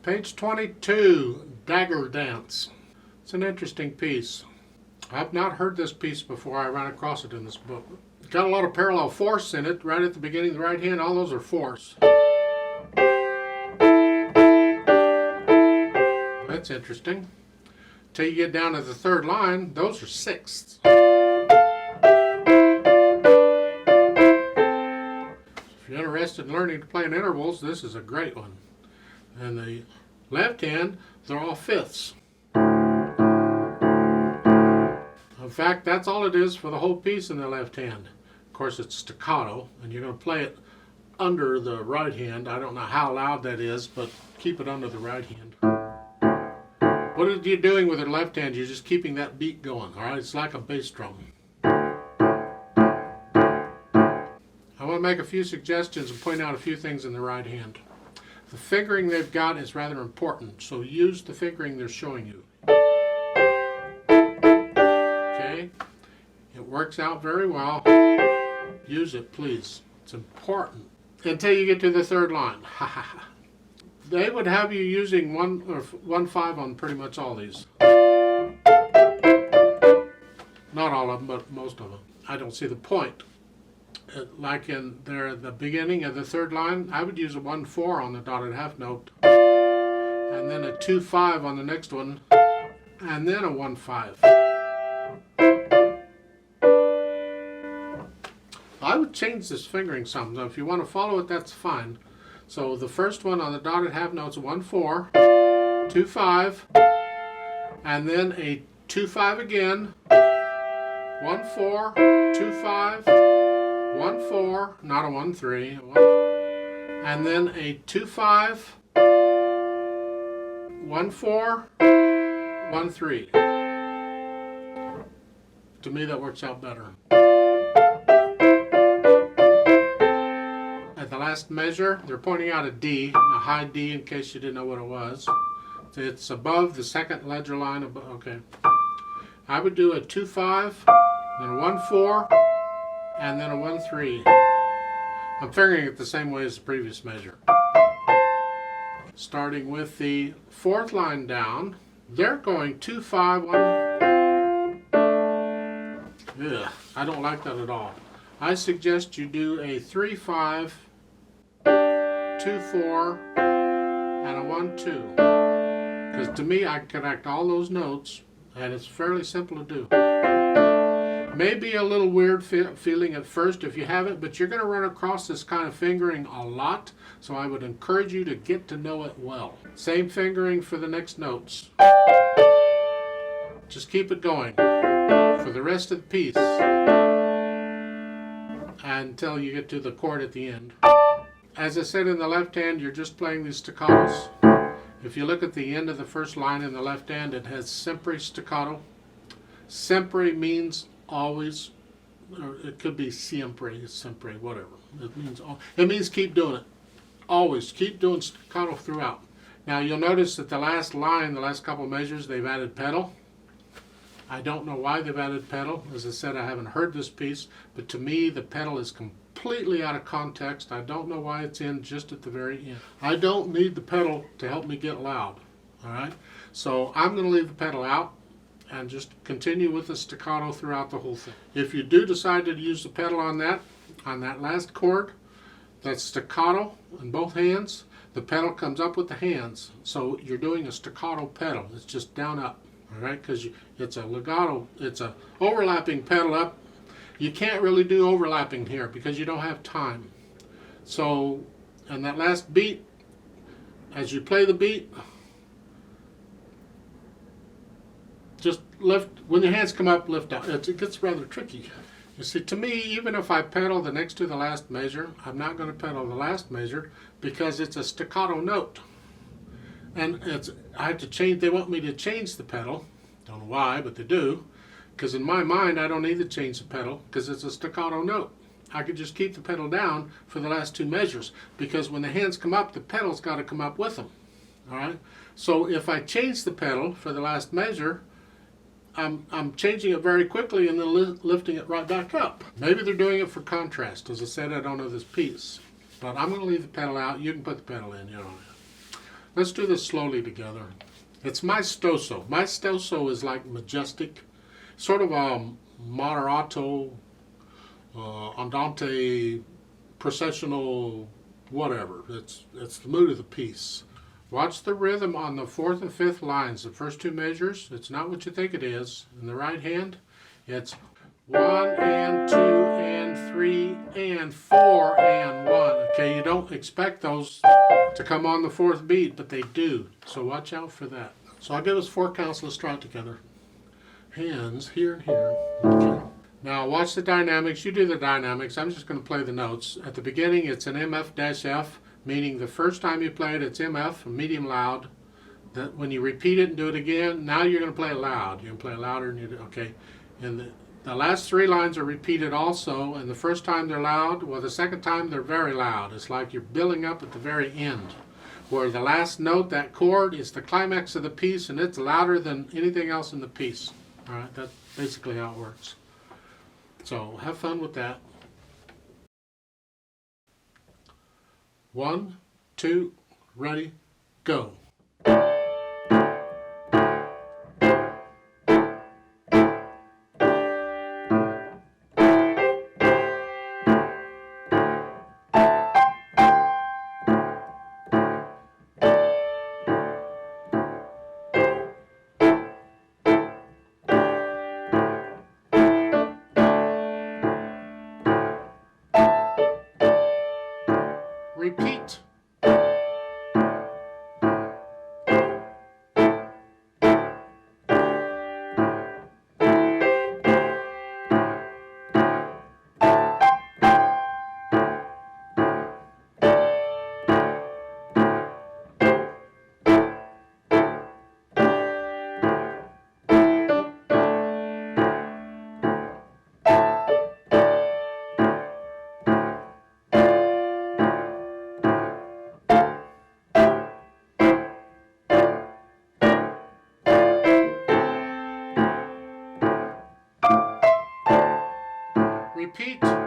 Page 22, Dagger Dance. It's an interesting piece. I've not heard this piece before. I ran across it in this book. It's got a lot of parallel fourths in it. Right at the beginning, the right hand, all those are fourths. That's interesting. Till you get down to the third line, those are sixths. If you're interested in learning to play in intervals, this is a great one. And the left hand, they're all fifths. In fact, that's all it is for the whole piece in the left hand. Of course, it's staccato, and you're going to play it under the right hand. I don't know how loud that is, but keep it under the right hand. What are you doing with your left hand? You're just keeping that beat going, all right? It's like a bass drum. I want to make a few suggestions and point out a few things in the right hand. The fingering they've got is rather important, so use the fingering they're showing you. Okay? It works out very well. Use it, please. It's important. Until you get to the third line. They would have you using 1/5 on pretty much all these. Not all of them, but most of them. I don't see the point. Like in there at the beginning of the third line, I would use a 1/4 on the dotted half note, and then a 2/5 on the next one, and then a 1/5. I would change this fingering some. Now, if you want to follow it, that's fine. So the first one on the dotted half note's a 1/4, 2/5, and then a 2/5 again, 1/4, 2/5, 1/4, not a 1/3, and then a 2/5, 1/4, 1/3. To me, that works out better. At the last measure, they're pointing out a D, a high D in case you didn't know what it was. It's above the second ledger line. Okay. I would do a 2/5, then a 1/4, and then a 1/3. I'm fingering it the same way as the previous measure. Starting with the fourth line down, they're going 2/5, 1. Ugh, I don't like that at all. I suggest you do a 3/5, 2/4, and a 1/2. Because to me, I connect all those notes, and it's fairly simple to do. Maybe a little weird feeling at first if you haven't, but you're going to run across this kind of fingering a lot, so I would encourage you to get to know it well. Same fingering for the next notes. Just keep it going for the rest of the piece until you get to the chord at the end. As I said, in the left hand, you're just playing these staccatos. If you look at the end of the first line in the left hand, it has sempre staccato. Sempre means always, or it could be siempre, whatever. It means keep doing it. Always keep doing staccato throughout. Now you'll notice that the last line, the last couple measures, they've added pedal. I don't know why they've added pedal. As I said, I haven't heard this piece, but to me the pedal is completely out of context. I don't know why it's in just at the very end. I don't need the pedal to help me get loud. All right, so I'm going to leave the pedal out and just continue with the staccato throughout the whole thing. If you do decide to use the pedal on that last chord, that's staccato in both hands. The pedal comes up with the hands, so you're doing a staccato pedal. It's just down up. All right, because it's a legato, it's a overlapping pedal up. You can't really do overlapping here because you don't have time. So, and that last beat, as you play the beat, just lift, when your hands come up, lift out. It gets rather tricky. You see, to me, even if I pedal the next to the last measure, I'm not going to pedal the last measure because it's a staccato note. And I have to change, they want me to change the pedal. Don't know why, but they do. Because in my mind, I don't need to change the pedal because it's a staccato note. I could just keep the pedal down for the last two measures because when the hands come up, the pedal's got to come up with them. All right? So if I change the pedal for the last measure, I'm changing it very quickly and then lifting it right back up. Maybe they're doing it for contrast. As I said, I don't know this piece. But I'm going to leave the pedal out. You can put the pedal in, you know. Let's do this slowly together. It's maestoso. Maestoso is like majestic, sort of a moderato, andante, processional, whatever. It's the mood of the piece. Watch the rhythm on the fourth and fifth lines, the first two measures. It's not what you think it is. In the right hand, it's 1 and 2 and 3 and 4 and 1. Okay, you don't expect those to come on the fourth beat, but they do. So watch out for that. So I'll give us 4 counts. Let's try it together. Hands here and here. Okay. Now watch the dynamics. You do the dynamics. I'm just going to play the notes. At the beginning, it's an MF-F, meaning the first time you play it, it's MF, medium loud. That when you repeat it and do it again, now you're going to play it loud. You're going to play it louder, and you do, okay. And the last 3 lines are repeated also, and the first time they're loud, well, the second time they're very loud. It's like you're building up at the very end, where the last note, that chord, is the climax of the piece, and it's louder than anything else in the piece. All right, that's basically how it works. So have fun with that. 1, 2, ready, go. Repeat. Repeat.